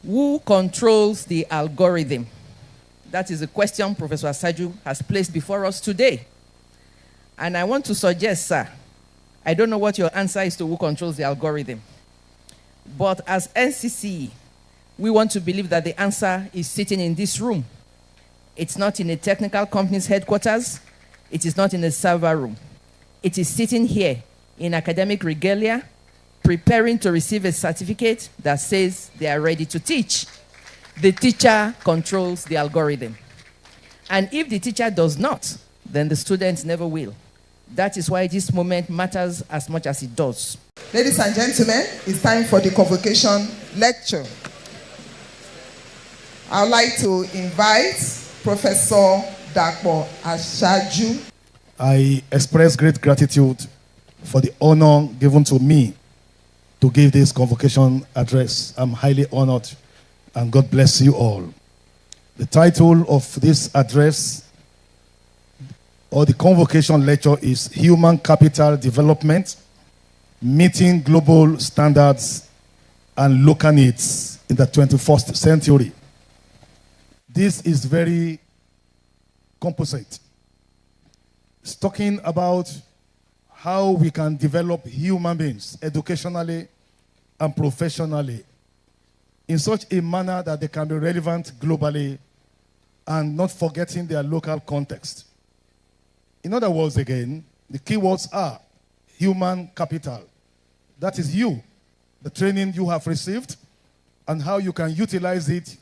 Who controls the algorithm? That is a question Professor Asaju has placed before us today. And I want to suggest, sir, I don't know what your answer is to who controls the algorithm. But as NCCE, we want to believe that the answer is sitting in this room. It's not in a technical company's headquarters. It is not in a server room. It is sitting here in academic regalia, preparing to receive a certificate that says they are ready to teach. The teacher controls the algorithm. And if the teacher does not, then the students never will. That is why this moment matters as much as it does. Ladies and gentlemen, it's time for the Convocation Lecture. I would like to invite Professor Dapo Asaju. I express great gratitude for the honor given to me to give this convocation address. I'm highly honored, and God bless you all. The title of this address, or the convocation lecture, is Human Capital Development, Meeting Global Standards and Local Needs in the 21st Century. This is very composite. It's talking about how we can develop human beings educationally and professionally in such a manner that they can be relevant globally and not forgetting their local context. In other words, again, the keywords are human capital. That is you, the training you have received, and how you can utilize it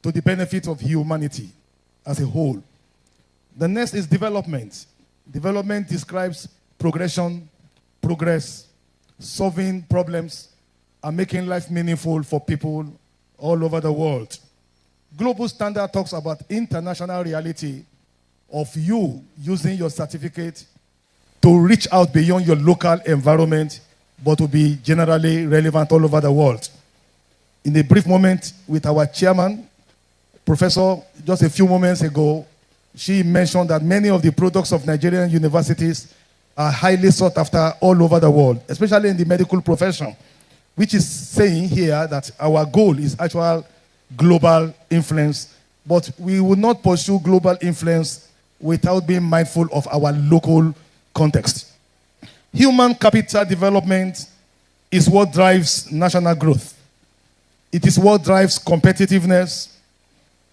to the benefit of humanity as a whole. The next is development. Development describes progression, progress, solving problems, and making life meaningful for people all over the world. Global standard talks about international reality of you using your certificate to reach out beyond your local environment, but to be generally relevant all over the world. In a brief moment with our chairman, Professor, just a few moments ago, she mentioned that many of the products of Nigerian universities are highly sought after all over the world, especially in the medical profession, which is saying here that our goal is actual global influence, but we will not pursue global influence without being mindful of our local context. Human capital development is what drives national growth. It is what drives competitiveness.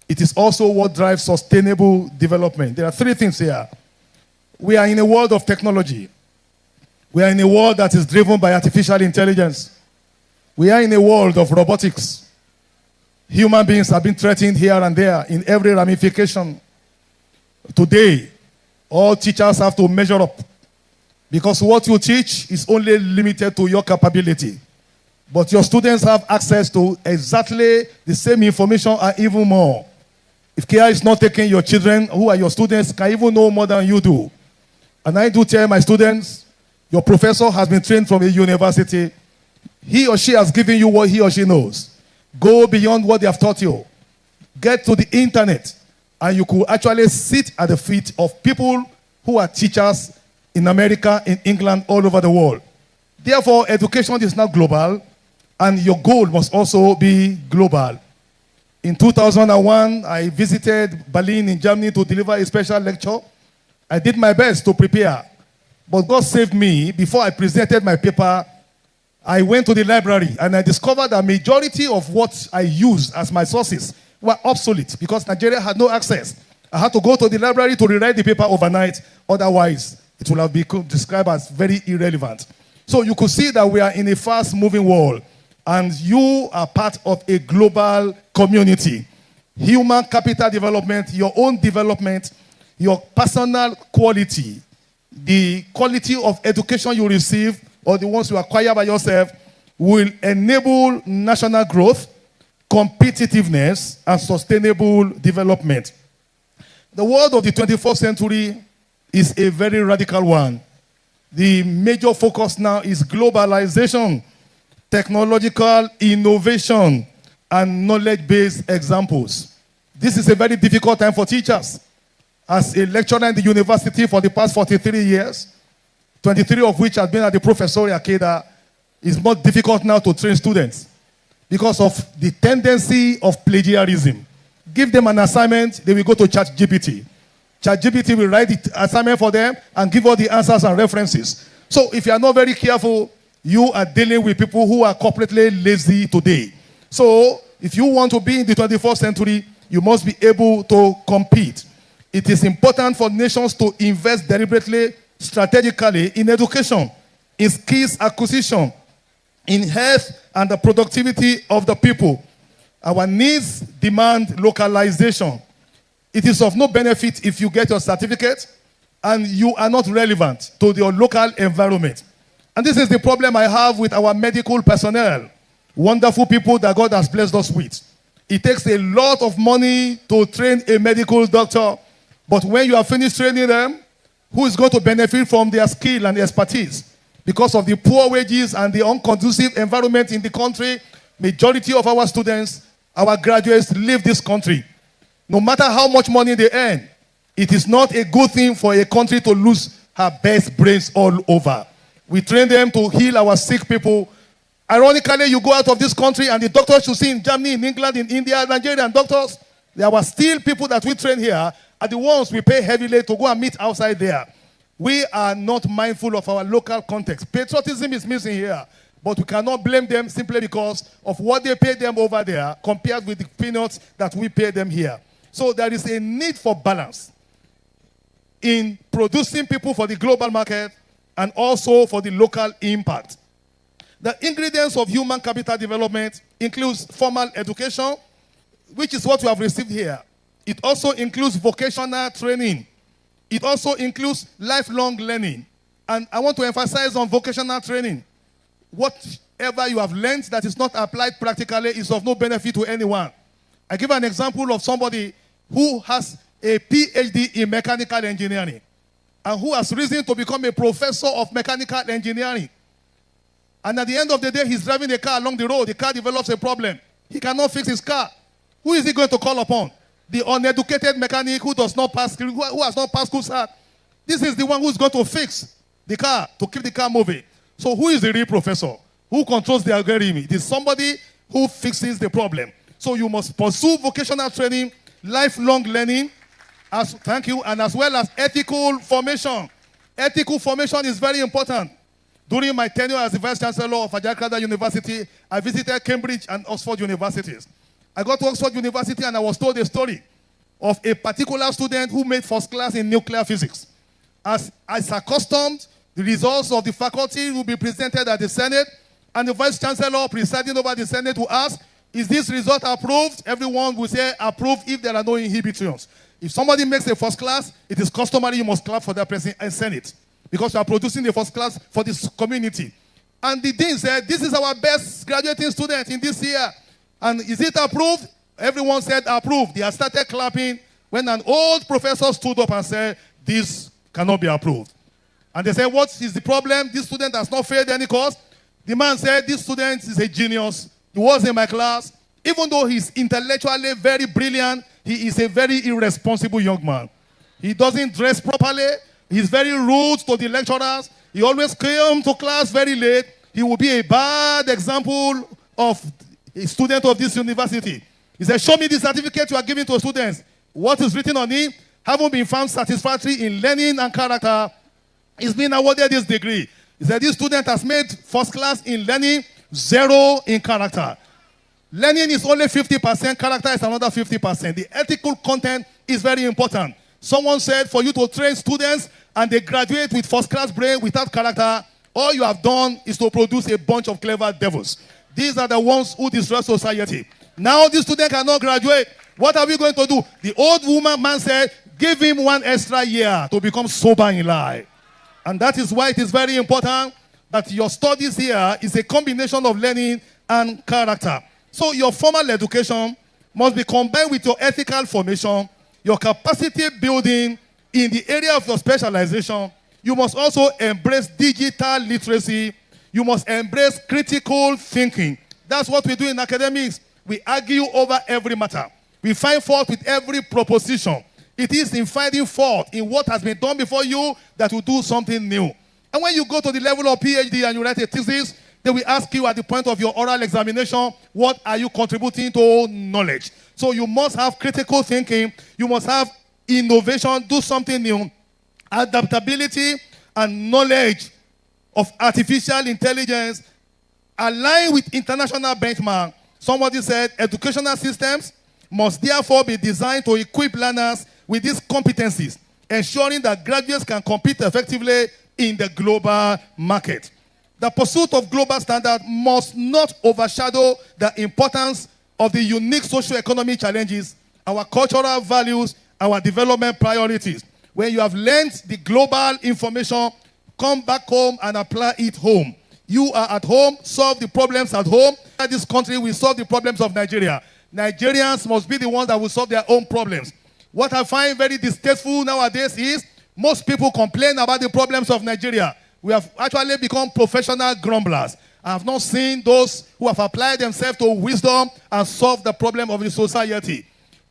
It is also what drives sustainable development. There are three things here. We are in a world of technology. We are in a world that is driven by artificial intelligence. We are in a world of robotics. Human beings have been threatened here and there in every ramification. Today, all teachers have to measure up, because what you teach is only limited to your capability. But your students have access to exactly the same information and even more. If care is not taken, your children, who are your students, can even know more than you do. And I do tell my students, your professor has been trained from a university. He or she has given you what he or she knows. Go beyond what they have taught you. Get to the internet, and you could actually sit at the feet of people who are teachers in America, in England, all over the world. Therefore, education is now global, and your goal must also be global. In 2001, I visited Berlin in Germany to deliver a special lecture. I did my best to prepare, but God saved me. Before I presented my paper, I went to the library, and I discovered that majority of what I used as my sources were obsolete because Nigeria had no access. I had to go to the library to rewrite the paper overnight. Otherwise, it would have been described as very irrelevant. So you could see that we are in a fast-moving world, and you are part of a global community. Human capital development, your own development, your personal quality, the quality of education you receive, or the ones you acquire by yourself, will enable national growth, competitiveness, and sustainable development. The world of the 21st century is a very radical one. The major focus now is globalization, technological innovation, and knowledge-based examples. This is a very difficult time for teachers. As a lecturer in the university for the past 43 years, 23 of which have been at the professorial cadre, it's more difficult now to train students. because of the tendency of plagiarism. Give them an assignment, they will go to ChatGPT. ChatGPT will write the assignment for them and give all the answers and references. So if you are not very careful, you are dealing with people who are corporately lazy today. So if you want to be in the 21st century, you must be able to compete. It is important for nations to invest deliberately, strategically in education, in skills acquisition, in health and the productivity of the people. Our needs demand localization. It is of no benefit if you get your certificate and you are not relevant to your local environment. And this is the problem I have with our medical personnel. Wonderful people that God has blessed us with. It takes a lot of money to train a medical doctor, but when you have finished training them, who is going to benefit from their skill and expertise? Because of the poor wages and the unconducive environment in the country, majority of our students, our graduates, leave this country. No matter how much money they earn, it is not a good thing for a country to lose her best brains all over. We train them to heal our sick people. Ironically, you go out of this country and the doctors you see in Germany, in England, in India, Nigerian doctors, there were still people that we train here are the ones we pay heavily to go and meet outside there. We are not mindful of our local context. Patriotism is missing here, but we cannot blame them simply because of what they pay them over there compared with the peanuts that we pay them here. So there is a need for balance in producing people for the global market and also for the local impact. The ingredients of human capital development includes formal education, which is what we have received here. It also includes vocational training. It also includes lifelong learning. And I want to emphasize on vocational training. Whatever you have learned that is not applied practically is of no benefit to anyone. I give an example of somebody who has a PhD in mechanical engineering and who has risen to become a professor of mechanical engineering. And at the end of the day, he's driving a car along the road. The car develops a problem. He cannot fix his car. Who is he going to call upon? The uneducated mechanic who has not passed school cert. This is the one who's going to fix the car, to keep the car moving. So who is the real professor? Who controls the algorithm? It is somebody who fixes the problem. So you must pursue vocational training, lifelong learning, thank you, and as well as ethical formation. Ethical formation is very important. During my tenure as the Vice Chancellor of Ajakrada University, I visited Cambridge and Oxford universities. I got to Oxford University and I was told a story of a particular student who made first class in nuclear physics. As accustomed, the results of the faculty will be presented at the Senate, and the Vice Chancellor presiding over the Senate will ask, is this result approved? Everyone will say approved if there are no inhibitions. If somebody makes a first class, it is customary you must clap for that person and Senate, because you are producing the first class for this community. And the dean said, this is our best graduating student in this year. And is it approved? Everyone said approved. They had started clapping when an old professor stood up and said, this cannot be approved. And they said, what is the problem? This student has not failed any course. The man said, this student is a genius. He was in my class. Even though he's intellectually very brilliant, he is a very irresponsible young man. He doesn't dress properly. He's very rude to the lecturers. He always comes to class very late. He will be a bad example of a student of this university. He said, show me the certificate you are giving to students. What is written on it? Haven't been found satisfactory in learning and character. He's been awarded this degree. He said, this student has made first class in learning, 0 in character. Learning is only 50%, character is another 50%. The ethical content is very important. Someone said for you to train students and they graduate with first class brain without character, all you have done is to produce a bunch of clever devils. These are the ones who destroy society. Now this student cannot graduate. What are we going to do? The old man said, give him 1 extra year to become sober in life. And that is why it is very important that your studies here is a combination of learning and character. So your formal education must be combined with your ethical formation, your capacity building in the area of your specialization. You must also embrace digital literacy. You must embrace critical thinking. That's what we do in academics. We argue over every matter. We find fault with every proposition. It is in finding fault in what has been done before you that you do something new. And when you go to the level of PhD and you write a thesis, They will ask you at the point of your oral examination, what are you contributing to knowledge? So you must have critical thinking. You must have innovation, do something new, adaptability, and knowledge of artificial intelligence, align with international benchmark. Somebody said educational systems must therefore be designed to equip learners with these competencies, ensuring that graduates can compete effectively in the global market. The pursuit of global standards must not overshadow the importance of the unique socio-economic challenges, our cultural values, our development priorities. When you have learned the global information, come back home and apply it home. You are at home, solve the problems at home. This country will solve the problems of Nigeria. Nigerians must be the ones that will solve their own problems. What I find very distasteful nowadays is most people complain about the problems of Nigeria. We have actually become professional grumblers. I have not seen those who have applied themselves to wisdom and solved the problem of the society.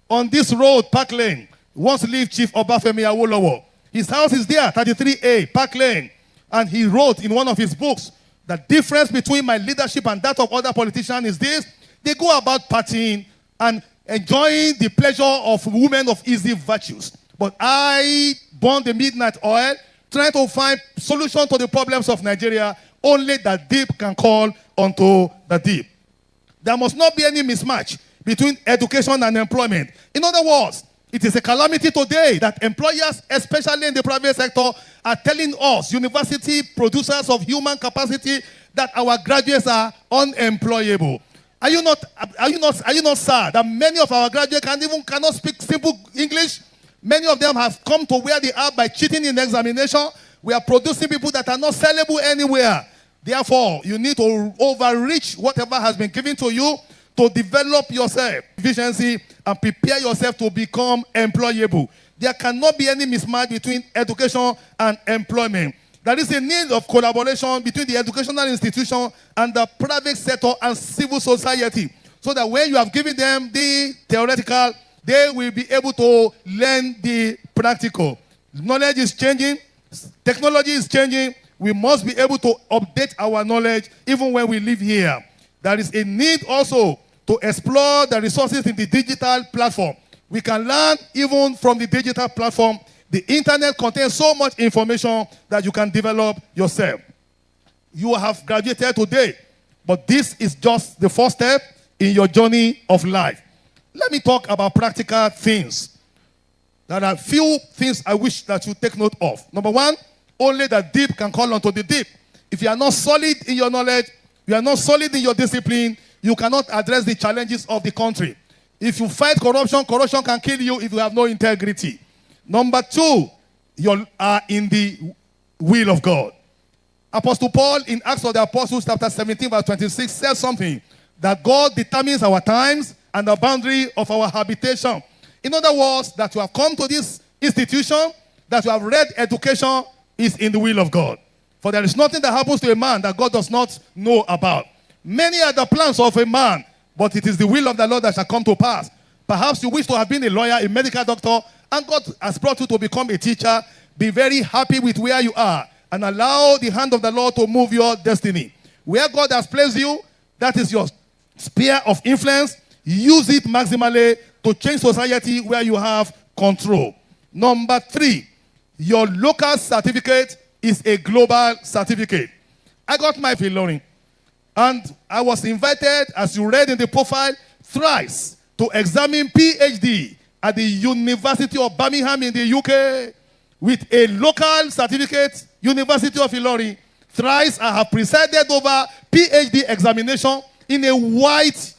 On this road, Park Lane, once lived Chief Obafemi Awolowo. His house is there, 33A, Park Lane. And he wrote in one of his books, the difference between my leadership and that of other politicians is this: they go about partying and enjoying the pleasure of women of easy virtues. But I burn the midnight oil, trying to find solution to the problems of Nigeria. Only the deep can call unto the deep. There must not be any mismatch between education and employment. In other words, it is a calamity today that employers, especially in the private sector, are telling us, university producers of human capacity, that our graduates are unemployable. Are you not sad that many of our graduates cannot speak simple English? Many of them have come to where they are by cheating in examination. We are producing people that are not sellable anywhere. Therefore, you need to overreach whatever has been given to you to develop yourself, efficiency, and prepare yourself to become employable. There cannot be any mismatch between education and employment. There is a need of collaboration between the educational institution and the private sector and civil society, so that when you have given them the theoretical, they will be able to learn the practical. Knowledge is changing. Technology is changing. We must be able to update our knowledge even when we live here. There is a need also to explore the resources in the digital platform. We can learn even from the digital platform. The internet contains so much information that you can develop yourself. You have graduated today, but this is just the first step in your journey of life. Let me talk about practical things. There are few things I wish that you take note of. Number one, only the deep can call unto the deep. If you are not solid in your knowledge, you are not solid in your discipline, you cannot address the challenges of the country. If you fight corruption, corruption can kill you if you have no integrity. Number two, you are in the will of God. Apostle Paul in Acts of the Apostles chapter 17 verse 26 says something, that God determines our times and the boundary of our habitation. In other words, that you have come to this institution, that you have read education, is in the will of God. For there is nothing that happens to a man that God does not know about. Many are the plans of a man, but it is the will of the Lord that shall come to pass. Perhaps you wish to have been a lawyer, a medical doctor, and God has brought you to become a teacher. Be very happy with where you are and allow the hand of the Lord to move your destiny. Where God has placed you, that is your sphere of influence. Use it maximally to change society where you have control. Number three, your local certificate is a global certificate. I got my Ilorin, and I was invited, as you read in the profile, thrice to examine PhD at the University of Birmingham in the UK with a local certificate, University of Ilorin. Thrice I have presided over PhD examination in a white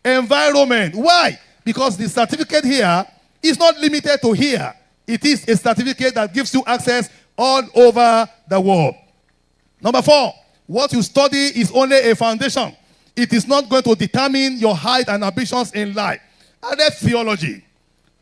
environment. Why? Because the certificate here is not limited to here. It is a certificate that gives you access all over the world. Number four, what you study is only a foundation. It is not going to determine your height and ambitions in life. I read theology,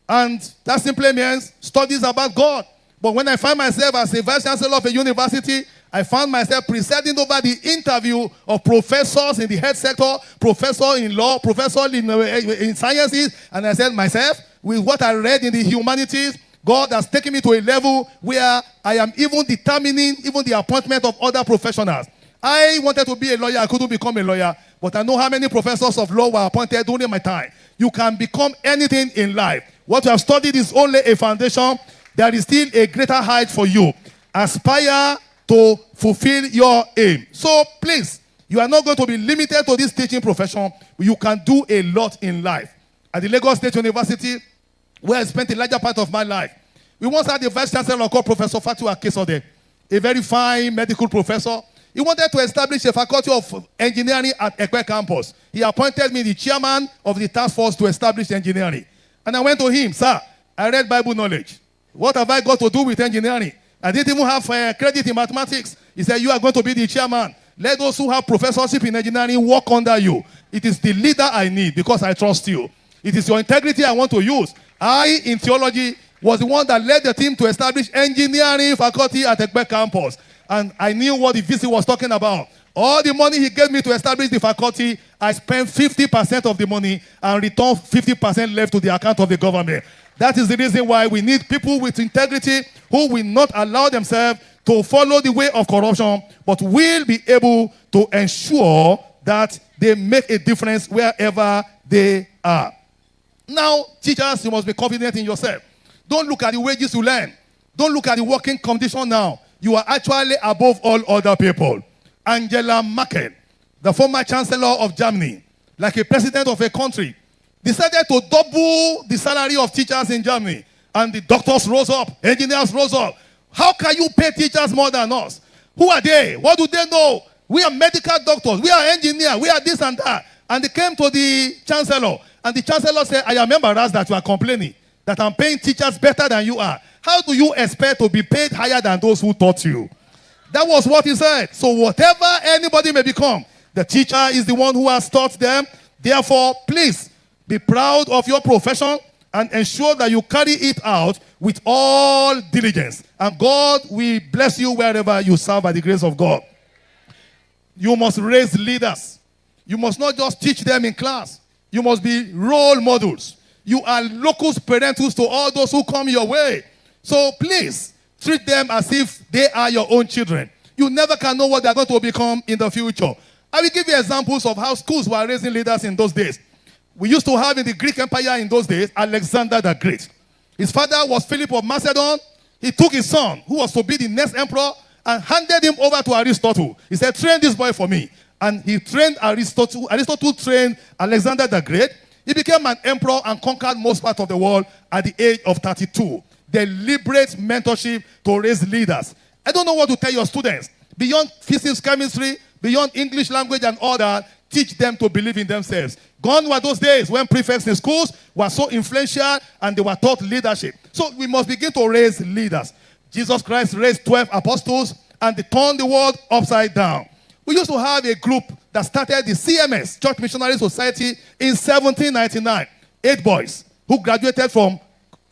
and that simply means studies about God. But when I find myself as a vice chancellor of a university, I found myself presiding over the interview of professors in the health sector, professor in law, professor in sciences, and I said myself, with what I read in the humanities, God has taken me to a level where I am even determining even the appointment of other professionals. I wanted to be a lawyer. I couldn't become a lawyer. But I know how many professors of law were appointed during my time. You can become anything in life. What you have studied is only a foundation. There is still a greater height for you. Aspire to fulfill your aim. So please, you are not going to be limited to this teaching profession. You can do a lot in life. At the Lagos State University, where I spent a larger part of my life, we once had a vice chancellor called Professor Fatu Akesode, a very fine medical professor. He wanted to establish a faculty of engineering at Ekwe campus. He appointed me the chairman of the task force to establish engineering. And I went to him, sir, I read Bible knowledge. What have I got to do with engineering? I didn't even have credit in mathematics. He said, you are going to be the chairman. Let those who have professorship in engineering work under you. It is the leader I need because I trust you. It is your integrity I want to use. I, in theology, was the one that led the team to establish engineering faculty at Ekpe campus. And I knew what the VC was talking about. All the money he gave me to establish the faculty, I spent 50% of the money and returned 50% left to the account of the government. That is the reason why we need people with integrity who will not allow themselves to follow the way of corruption, but will be able to ensure that they make a difference wherever they are. Now, teachers, you must be confident in yourself. Don't look at the wages you learn. Don't look at the working condition now. You are actually above all other people. Angela Merkel, the former chancellor of Germany, like a president of a country, decided to double the salary of teachers in Germany. And the doctors rose up, engineers rose up. How can you pay teachers more than us? Who are they? What do they know? We are medical doctors. We are engineers. We are this and that. And they came to the chancellor. And the chancellor said, I am embarrassed that you are complaining that I'm paying teachers better than you are. How do you expect to be paid higher than those who taught you? That was what he said. So whatever anybody may become, the teacher is the one who has taught them. Therefore, please be proud of your profession and ensure that you carry it out with all diligence. And God will bless you wherever you serve by the grace of God. You must raise leaders. You must not just teach them in class. You must be role models. You are locus parentis to all those who come your way. So please, treat them as if they are your own children. You never can know what they are going to become in the future. I will give you examples of how schools were raising leaders in those days. We used to have in the Greek Empire in those days, Alexander the Great. His father was Philip of Macedon. He took his son, who was to be the next emperor, and handed him over to Aristotle. He said, train this boy for me. And he trained Aristotle. Aristotle trained Alexander the Great. He became an emperor and conquered most part of the world at the age of 32. Deliberate mentorship to raise leaders. I don't know what to tell your students. Beyond physics, chemistry, beyond English language and all that, teach them to believe in themselves. Gone were those days when prefects in schools were so influential and they were taught leadership. So we must begin to raise leaders. Jesus Christ raised 12 apostles and they turned the world upside down. We used to have a group that started the CMS, Church Missionary Society, in 1799. 8 boys who graduated from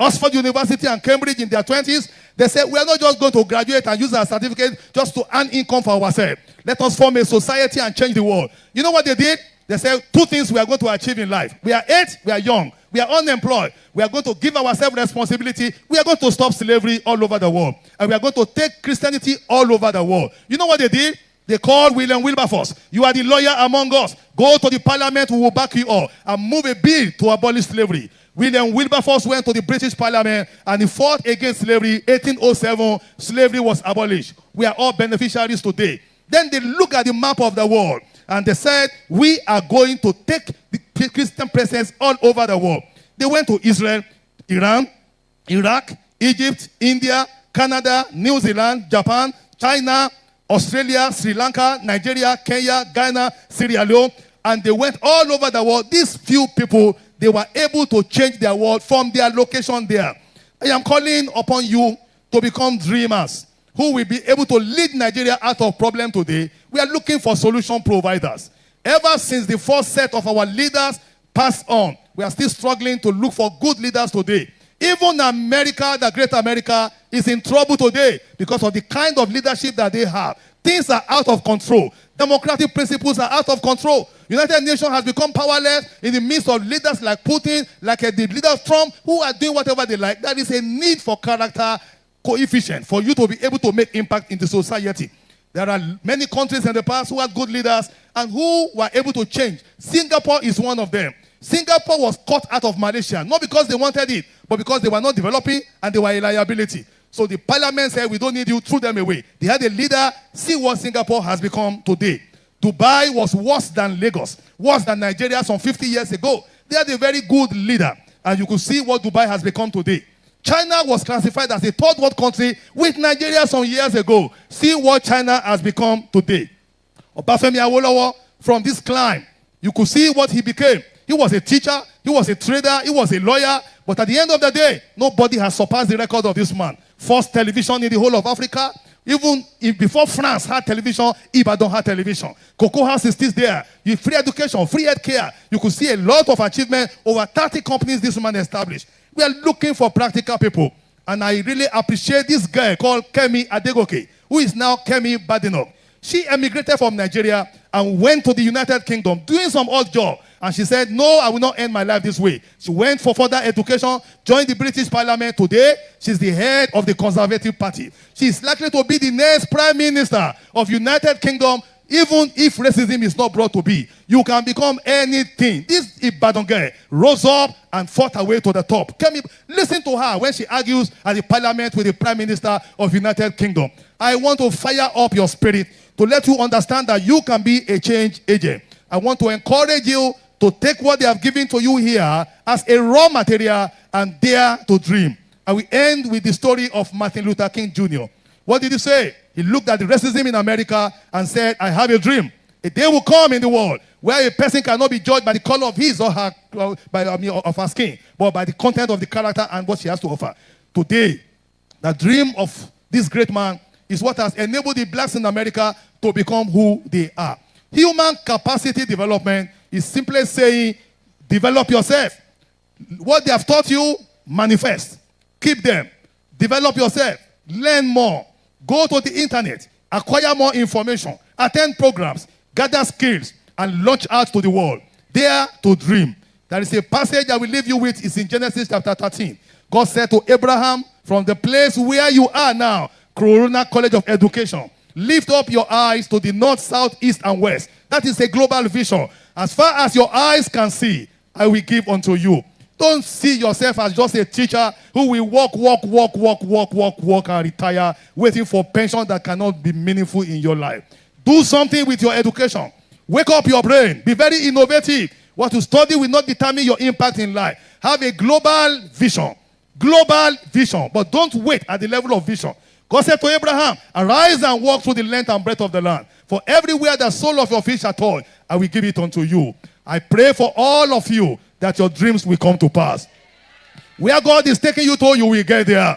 Oxford University and Cambridge in their 20s. They said, we are not just going to graduate and use our certificate just to earn income for ourselves. Let us form a society and change the world. You know what they did? They said 2 things we are going to achieve in life. We are 8, we are young, we are unemployed. We are going to give ourselves responsibility. We are going to stop slavery all over the world. And we are going to take Christianity all over the world. You know what they did? They called William Wilberforce. You are the lawyer among us. Go to the parliament, we will back you all. And move a bill to abolish slavery. William Wilberforce went to the British Parliament and he fought against slavery. 1807, slavery was abolished. We are all beneficiaries today. Then they look at the map of the world and they said, we are going to take the Christian presence all over the world. They went to Israel, Iran, Iraq, Egypt, India, Canada, New Zealand, Japan, China, Australia, Sri Lanka, Nigeria, Kenya, Ghana, Sierra Leone, and they went all over the world. These few people, they were able to change their world from their location there. I am calling upon you to become dreamers who will be able to lead Nigeria out of problem today. We are looking for solution providers. Ever since the first set of our leaders passed on, we are still struggling to look for good leaders today. Even America, the great America, is in trouble today because of the kind of leadership that they have. Things are out of control. Democratic principles are out of control. United Nations has become powerless in the midst of leaders like Putin, like the leader of Trump, who are doing whatever they like. There is a need for character coefficient for you to be able to make impact in the society. There are many countries in the past who had good leaders and who were able to change. Singapore is one of them. Singapore was cut out of Malaysia, not because they wanted it, but because they were not developing and they were a liability. So the parliament said, we don't need you, threw them away. They had a leader. See what Singapore has become today. Dubai was worse than Lagos, worse than Nigeria some 50 years ago. They had a very good leader, and you could see what Dubai has become today. China was classified as a third world country with Nigeria some years ago. See what China has become today. Obafemi Awolowo, from this climb, you could see what he became. He was a teacher, he was a trader, he was a lawyer, but at the end of the day, nobody has surpassed the record of this man. First television in the whole of Africa. Even if before France had television, Ibadan had television. Cocoa House is still there. You free education, free health care. You could see a lot of achievement. Over 30 companies this man established. We are looking for practical people. And I really appreciate this guy called Kemi Adegoke, who is now Kemi Badenoch. She emigrated from Nigeria and went to the United Kingdom doing some odd job. And she said, no, I will not end my life this way. She went for further education, joined the British Parliament. Today, she's the head of the Conservative Party. She is likely to be the next Prime Minister of United Kingdom, even if racism is not brought to be. You can become anything. This Ibadan girl rose up and fought her way to the top. Listen to her when she argues at the Parliament with the Prime Minister of United Kingdom. I want to fire up your spirit to let you understand that you can be a change agent. I want to encourage you to take what they have given to you here as a raw material and dare to dream. And we end with the story of Martin Luther King Jr. What did he say? He looked at the racism in America and said, I have a dream. A day will come in the world where a person cannot be judged by the color of his or her, of her skin, but by the content of the character and what she has to offer. Today, the dream of this great man is what has enabled the blacks in America to become who they are. Human capacity development is simply saying, develop yourself. What they have taught you, manifest. Keep them. Develop yourself. Learn more. Go to the internet. Acquire more information. Attend programs. Gather skills. And launch out to the world. Dare to dream. There is a passage I will leave you with. It's in Genesis chapter 13. God said to Abraham, from the place where you are now, Corona College of Education, lift up your eyes to the north, south, east, and west. That is a global vision. As far as your eyes can see, I will give unto you. Don't see yourself as just a teacher who will walk, and retire, waiting for pension that cannot be meaningful in your life. Do something with your education. Wake up your brain. Be very innovative. What you study will not determine your impact in life. Have a global vision. Global vision. But don't wait at the level of vision. God said to Abraham, arise and walk through the length and breadth of the land. For everywhere the sole of your feet shall touch, I will give it unto you. I pray for all of you that your dreams will come to pass. Where God is taking you to, you will get there.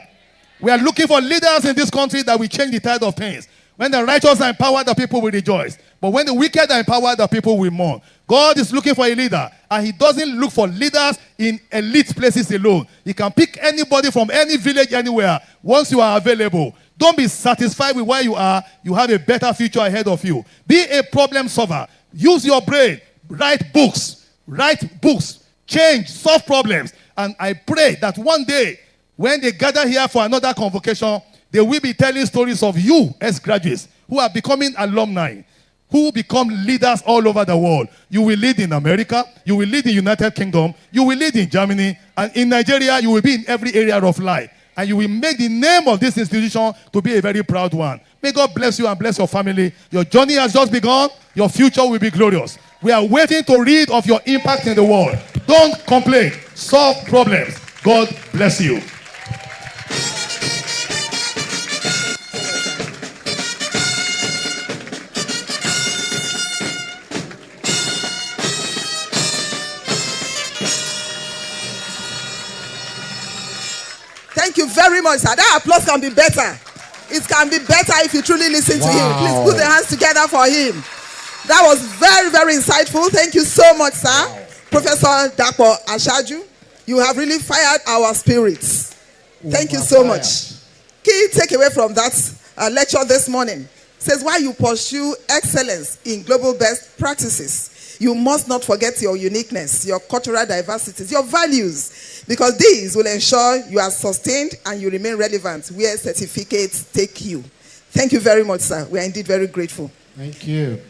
We are looking for leaders in this country that will change the tide of things. When the righteous are empowered, the people will rejoice. But when the wicked are empowered, the people will mourn. God is looking for a leader, and he doesn't look for leaders in elite places alone. He can pick anybody from any village, anywhere, once you are available. Don't be satisfied with where you are. You have a better future ahead of you. Be a problem solver. Use your brain. Write books. Write books. Change. Solve problems. And I pray that one day, when they gather here for another convocation, they will be telling stories of you as graduates who are becoming alumni, who become leaders all over the world. You will lead in America, you will lead in the United Kingdom, you will lead in Germany, and in Nigeria, you will be in every area of life. And you will make the name of this institution to be a very proud one. May God bless you and bless your family. Your journey has just begun. Your future will be glorious. We are waiting to read of your impact in the world. Don't complain. Solve problems. God bless you. Thank you very much, sir. That applause can be better. It can be better if you truly listen to him. Please put the hands together for him. That was very, very insightful. Thank you so much, sir. Wow. Professor Dapo Ashaju, you have really fired our spirits. Thank you so much. Key takeaway from that lecture this morning says, while you pursue excellence in global best practices, you must not forget your uniqueness, your cultural diversities, your values, because these will ensure you are sustained and you remain relevant where certificates take you. Thank you very much, sir. We are indeed very grateful. Thank you.